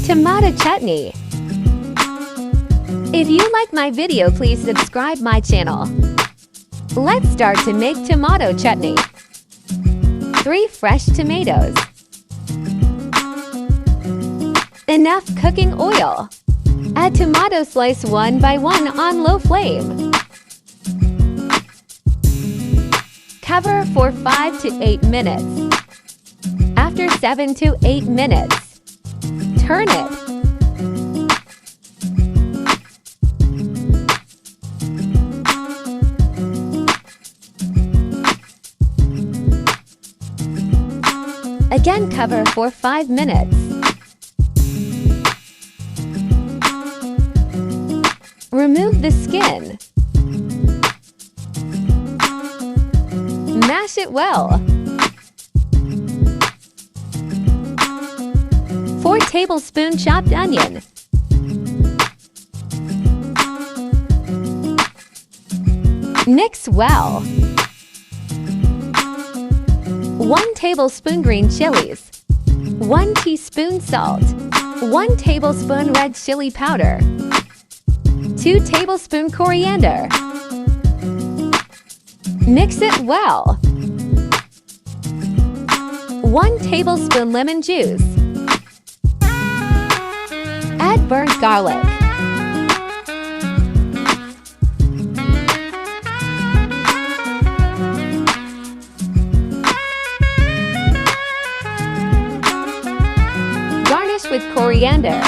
Tomato chutney. If you like my video, please subscribe my channel. Let's start to make tomato chutney. 3 fresh tomatoes. Enough cooking oil. Add tomato slice 1 by 1 on low flame. Cover for 5 to 8 minutes. After 7 to 8 minutes, turn it. Again, cover for 5 minutes. Remove the skin. Mash it well. 4 tablespoons chopped onion. Mix well. 1 tablespoon green chilies. 1 teaspoon salt. 1 tablespoon red chili powder. 2 tablespoons coriander. Mix it well. 1 tablespoon lemon juice. Add burnt garlic. Garnish with coriander.